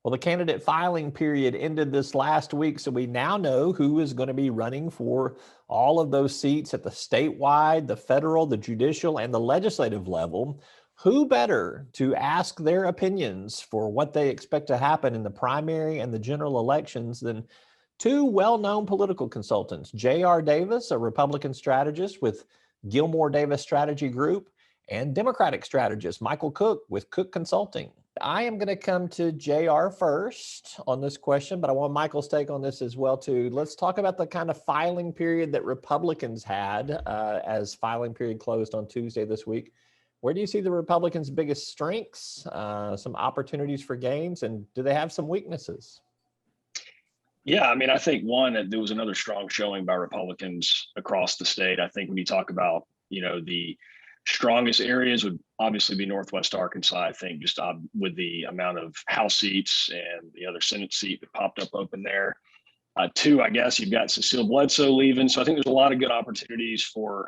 Well, the candidate filing period ended this last week, so we now know who is going to be running for all of those seats at the statewide, the federal, the judicial, and the legislative level. Who better to ask their opinions for what they expect to happen in the primary and the general elections than two well-known political consultants, J.R. Davis, a Republican strategist with Gilmore Davis Strategy Group, and Democratic strategist Michael Cook with Cook Consulting. I am going to come to JR first on this question, but I want Michael's take on this as well too. Let's talk about the kind of filing period that Republicans had as filing period closed on Tuesday this week. Where do you see the Republicans' biggest strengths, some opportunities for gains, and do they have some weaknesses? Yeah, I mean, I think one, there was another strong showing by Republicans across the state. I think when you talk about, the strongest areas would obviously be Northwest Arkansas. I think just with the amount of House seats and the other Senate seat that popped up open there. Two, I guess you've got Cecile Bledsoe leaving. So I think there's a lot of good opportunities for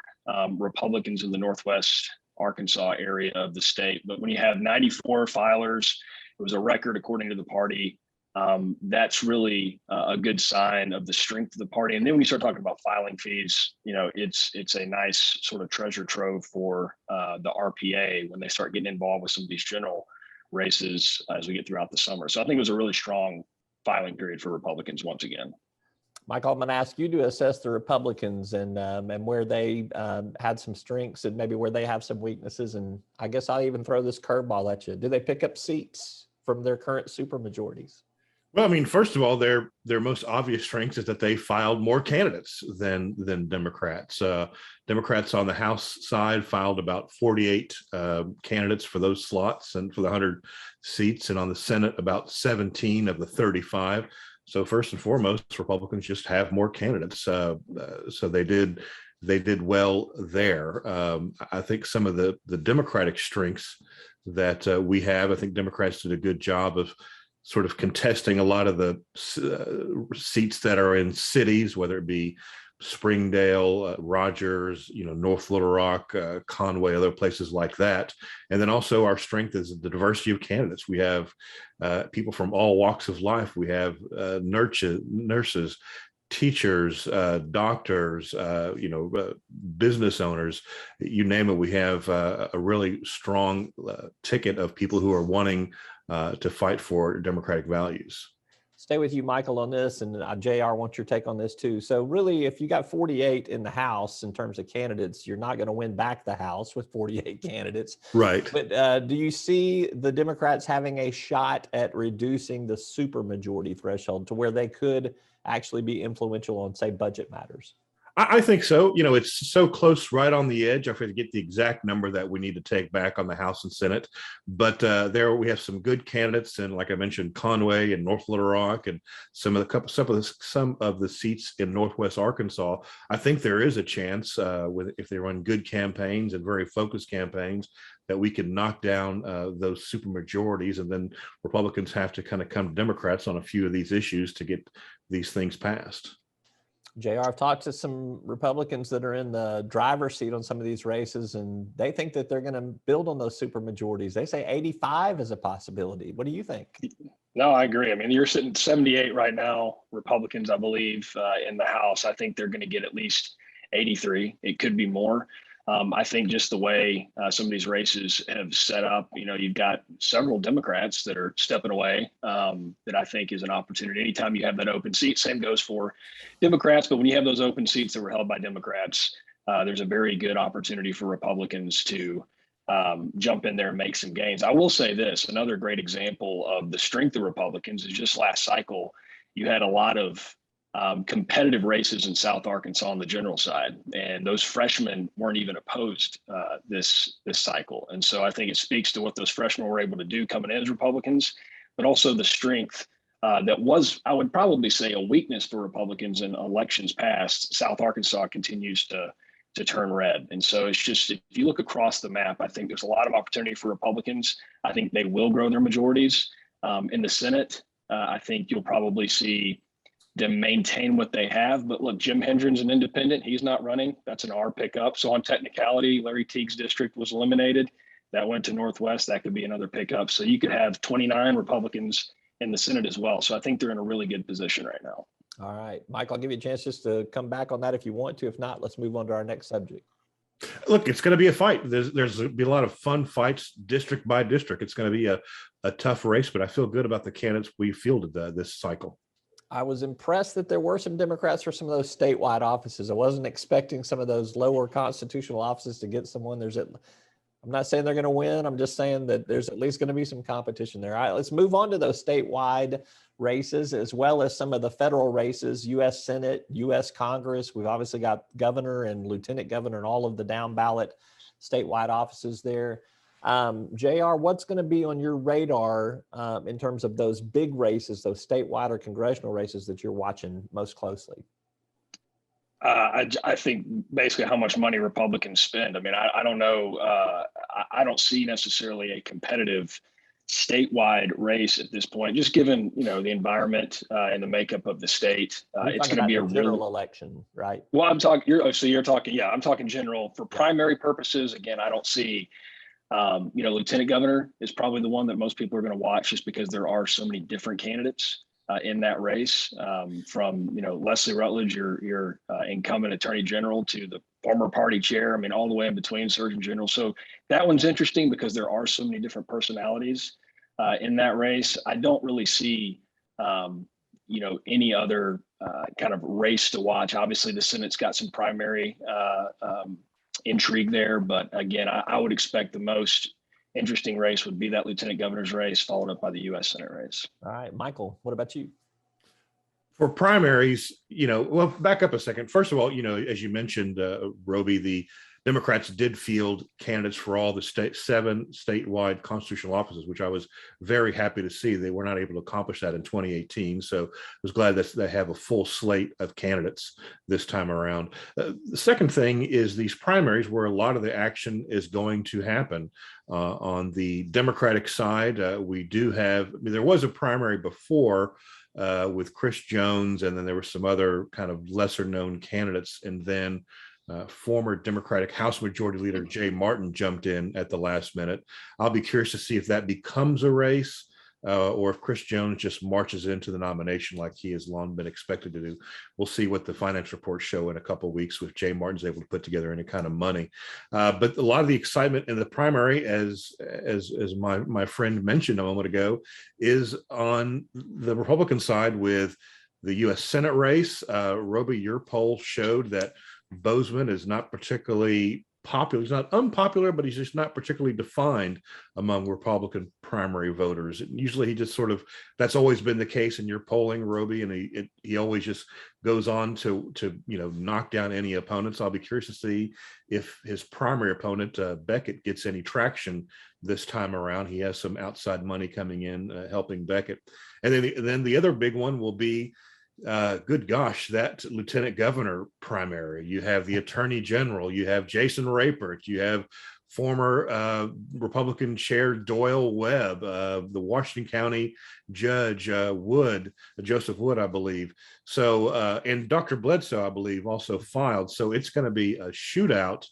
Republicans in the Northwest Arkansas area of the state. But when you have 94 filers, it was a record according to the party. That's really a good sign of the strength of the party. And then when you start talking about filing fees, it's a nice sort of treasure trove for the RPA when they start getting involved with some of these general races as we get throughout the summer. So I think it was a really strong filing period for Republicans once again. Michael, I'm going to ask you to assess the Republicans and where they had some strengths and maybe where they have some weaknesses. And I guess I'll even throw this curveball at you. Do they pick up seats from their current supermajorities? Well, I mean, first of all, their most obvious strength is that they filed more candidates than Democrats. Democrats on the House side filed about 48 candidates for those slots and for the 100 seats, and on the Senate about 17 of the 35. So first and foremost, Republicans just have more candidates. So they did well there. I think some of the Democratic strengths that we have, I think Democrats did a good job of sort of contesting a lot of the seats that are in cities, whether it be Springdale, Rogers, North Little Rock, Conway, other places like that. And then also our strength is the diversity of candidates. We have people from all walks of life. We have nurses, teachers, doctors, business owners, you name it. We have a really strong ticket of people who are wanting to fight for democratic values. Stay with you, Michael, on this, and JR wants your take on this too. So really, if you got 48 in the House in terms of candidates, you're not going to win back the House with 48 candidates. Right. But do you see the Democrats having a shot at reducing the supermajority threshold to where they could actually be influential on, say, budget matters? I think so. It's so close, right on the edge. I forget the exact number that we need to take back on the House and Senate, but there we have some good candidates, and like I mentioned, Conway and North Little Rock, and some of the seats in Northwest Arkansas. I think there is a chance if they run good campaigns and very focused campaigns that we can knock down those supermajorities, and then Republicans have to kind of come to Democrats on a few of these issues to get these things passed. JR, I've talked to some Republicans that are in the driver's seat on some of these races, and they think that they're going to build on those supermajorities. They say 85 is a possibility. What do you think? No, I agree. I mean, you're sitting at 78 right now, Republicans, I believe, in the House. I think they're going to get at least 83. It could be more. I think just the way some of these races have set up, you've got several Democrats that are stepping away that I think is an opportunity. Anytime you have that open seat, same goes for Democrats. But when you have those open seats that were held by Democrats, there's a very good opportunity for Republicans to jump in there and make some gains. I will say this, another great example of the strength of Republicans is just last cycle, you had a lot of competitive races in South Arkansas on the general side, and those freshmen weren't even opposed this cycle. And so I think it speaks to what those freshmen were able to do coming in as Republicans, but also the strength that was, I would probably say, a weakness for Republicans in elections past. South Arkansas continues to turn red. And so it's just, if you look across the map, I think there's a lot of opportunity for Republicans. I think they will grow their majorities in the Senate. I think you'll probably see them maintain what they have. But look, Jim Hendren's an independent. He's not running. That's an R pickup. So on technicality, Larry Teague's district was eliminated. That went to Northwest. That could be another pickup. So you could have 29 Republicans in the Senate as well. So I think they're in a really good position right now. All right, Mike, I'll give you a chance just to come back on that if you want to. If not, let's move on to our next subject. Look, it's going to be a fight. There's be a lot of fun fights district by district. It's going to be a tough race, but I feel good about the candidates we fielded this cycle. I was impressed that there were some Democrats for some of those statewide offices. I wasn't expecting some of those lower constitutional offices to get someone. I'm not saying they're going to win. I'm just saying that there's at least going to be some competition there. All right, let's move on to those statewide races, as well as some of the federal races, U.S. Senate, U.S. Congress. We've obviously got governor and lieutenant governor and all of the down ballot statewide offices there. JR, what's going to be on your radar in terms of those big races, those statewide or congressional races that you're watching most closely? I think basically how much money Republicans spend. I mean, I don't know. I don't see necessarily a competitive statewide race at this point, just given, the environment and the makeup of the state. It's going to be a general election, right? Well, I'm talking, you're talking, yeah, I'm talking general for primary purposes. Again, I don't see, lieutenant governor is probably the one that most people are going to watch just because there are so many different candidates in that race, from Leslie Rutledge, your incumbent attorney general, to the former party chair. I mean, all the way in between, Surgeon General. So that one's interesting because there are so many different personalities in that race. I don't really see any other kind of race to watch. Obviously, the Senate's got some primary intrigue there, but again, I would expect the most interesting race would be that lieutenant governor's race, followed up by the U.S. Senate race. All right, Michael, what about you? For primaries, well, back up a second. First of all, as you mentioned, Roby, the Democrats did field candidates for all the 7 statewide constitutional offices, which I was very happy to see. They were not able to accomplish that in 2018. So I was glad that they have a full slate of candidates this time around. The second thing is these primaries, where a lot of the action is going to happen. On the Democratic side, we do have, there was a primary before with Chris Jones, and then there were some other kind of lesser known candidates, and then former Democratic House Majority Leader Jay Martin jumped in at the last minute. I'll be curious to see if that becomes a race or if Chris Jones just marches into the nomination like he has long been expected to do. We'll see what the finance reports show in a couple of weeks if Jay Martin's able to put together any kind of money. But a lot of the excitement in the primary, as my friend mentioned a moment ago, is on the Republican side with the U.S. Senate race. Roby, your poll showed that Bozeman is not particularly popular. He's not unpopular, but he's just not particularly defined among Republican primary voters. And usually he just sort of, that's always been the case in your polling, Roby, and he always just goes on to knock down any opponents. I'll be curious to see if his primary opponent, Beckett, gets any traction this time around. He has some outside money coming in, helping Beckett. And then the other big one will be, good gosh, that lieutenant governor primary. You have the attorney general, you have Jason Rapert, you have former Republican chair Doyle Webb, the Washington County judge Joseph Wood, I believe. So, and Dr. Bledsoe, I believe, also filed. So it's going to be a shootout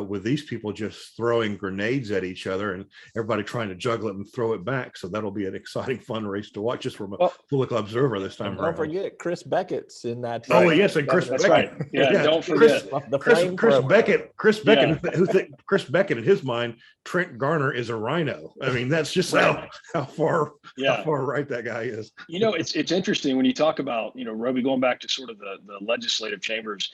with these people just throwing grenades at each other and everybody trying to juggle it and throw it back. So that'll be an exciting, fun race to watch just from a political observer this time around. Don't forget Chris Beckett's in that. Oh, yes, and Chris That's Beckett. Right. Yeah, don't forget. Chris Beckett, Chris Beckett, in his mind, Trent Garner is a rhino. I mean, that's just how far right that guy is. It's interesting when you talk about, Roby, going back to sort of the legislative chambers.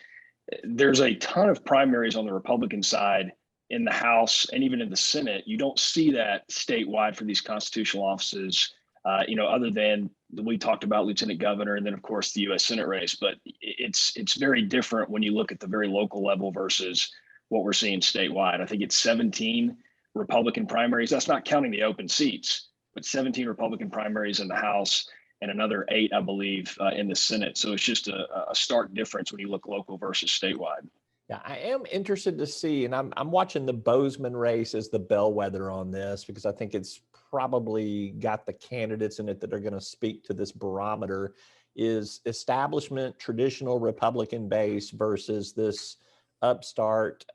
There's a ton of primaries on the Republican side in the House and even in the Senate. You don't see that statewide for these constitutional offices, other than we talked about lieutenant governor and then, of course, the U.S. Senate race. But it's very different when you look at the very local level versus what we're seeing statewide. I think it's 17 Republican primaries. That's not counting the open seats, but 17 Republican primaries in the House and another 8, I believe, in the Senate. So it's just a stark difference when you look local versus statewide. Yeah, I am interested to see, and I'm watching the Bozeman race as the bellwether on this because I think it's probably got the candidates in it that are going to speak to this barometer. Is establishment traditional Republican base versus this upstart,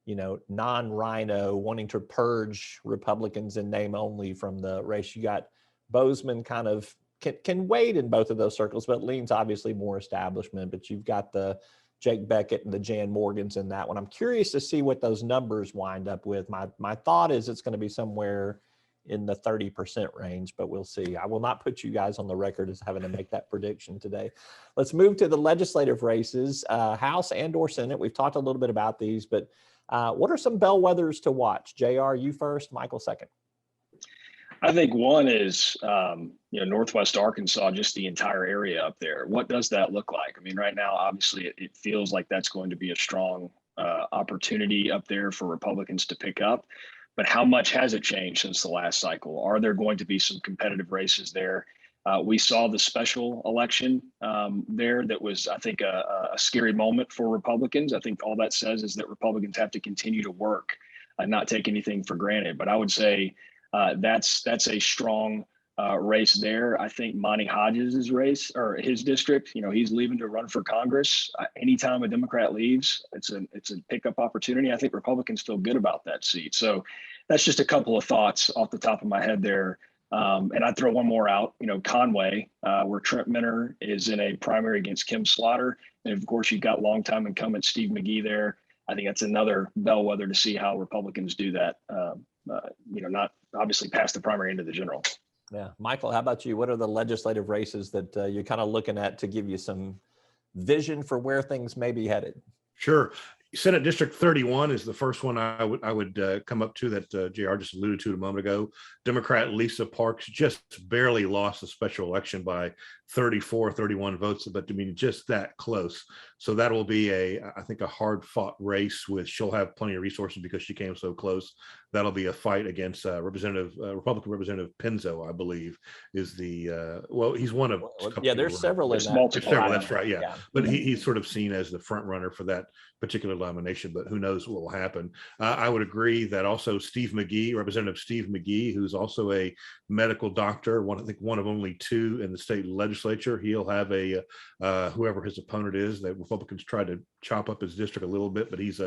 non-rhino wanting to purge Republicans in name only from the race. You got Bozeman kind of can wade in both of those circles, but leans obviously more establishment. But you've got the Jake Beckett and the Jan Morgans in that one. I'm curious to see what those numbers wind up with. My thought is it's going to be somewhere in the 30% range, but we'll see. I will not put you guys on the record as having to make that prediction today. Let's move to the legislative races, House and or Senate. We've talked a little bit about these, but what are some bellwethers to watch? JR, you first, Michael second. I think one is, Northwest Arkansas, just the entire area up there. What does that look like? I mean, right now, obviously, it feels like that's going to be a strong opportunity up there for Republicans to pick up. But how much has it changed since the last cycle? Are there going to be some competitive races there? We saw the special election there that was, I think, a scary moment for Republicans. I think all that says is that Republicans have to continue to work and not take anything for granted. But I would say that's a strong race there. I think Monty Hodges' race or his district, he's leaving to run for Congress. Anytime a Democrat leaves, it's a pickup opportunity. I think Republicans feel good about that seat. So that's just a couple of thoughts off the top of my head there. And I'd throw one more out, Conway, where Trent Minner is in a primary against Kim Slaughter. And of course, you've got longtime incumbent Steve McGee there. I think that's another bellwether to see how Republicans do that. Not obviously past the primary into the general. Yeah. Michael, how about you? What are the legislative races that you're kind of looking at to give you some vision for where things may be headed? Sure. Senate District 31 is the first one I would come up to that JR just alluded to a moment ago. Democrat Lisa Parks just barely lost the special election by 31 votes, but I mean, just that close. So that will be I think a hard fought race with, she'll have plenty of resources because she came so close. That'll be a fight against Republican Representative Penzo, I believe, is he's one of. Yeah, there's several in that. Multiple. Several, that's right. Yeah. But he's sort of seen as the front runner for that particular nomination, but who knows what will happen. I would agree that also Steve McGee, Representative Steve McGee, who's also a medical doctor, I think one of only two in the state legislature. He'll have whoever his opponent is. That Republicans tried to chop up his district a little bit, but he's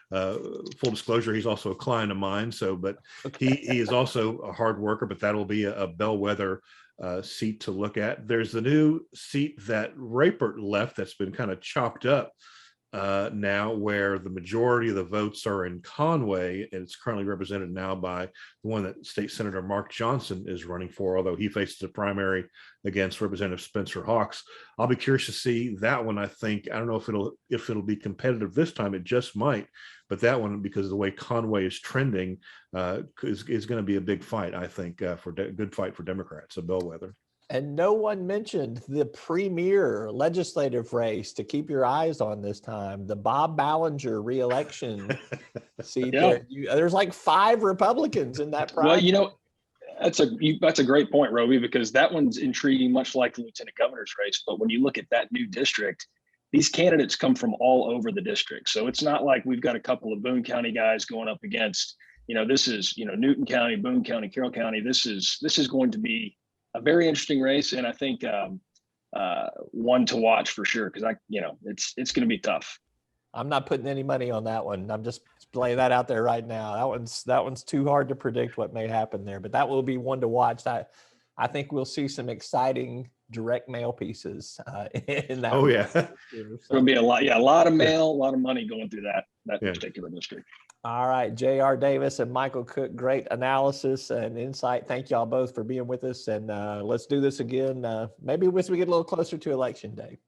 full disclosure, he's also a client of mine. So, but he is also a hard worker, but that'll be a bellwether seat to look at. There's the new seat that Rapert left that's been kind of chopped up now, where the majority of the votes are in Conway, and it's currently represented now by the one that State Senator Mark Johnson is running for, although he faces a primary against Representative Spencer Hawks. I'll be curious to see that one. I don't know if it'll be competitive this time. It just might, but that one, because of the way Conway is trending, is going to be a big fight, I think, good fight for Democrats, a bellwether. And no one mentioned the premier legislative race to keep your eyes on this time, the Bob Ballinger reelection seat. Yeah. There's like 5 Republicans in that primary. Well, that's a great point, Roby, because that one's intriguing, much like the lieutenant governor's race. But when you look at that new district, these candidates come from all over the district. So it's not like we've got a couple of Boone County guys going up against, this is, Newton County, Boone County, Carroll County. This is going to be a very interesting race, and I think one to watch for sure, because it's going to be tough. I'm not putting any money on that one. I'm just laying that out there right now. That one's too hard to predict what may happen there, but that will be one to watch. I think we'll see some exciting direct mail pieces in that. Oh yeah, it's going to be a lot of mail, a lot of money going through that particular district. All right, J.R. Davis and Michael Cook, great analysis and insight. Thank y'all both for being with us, and let's do this again. Maybe once we get a little closer to Election Day.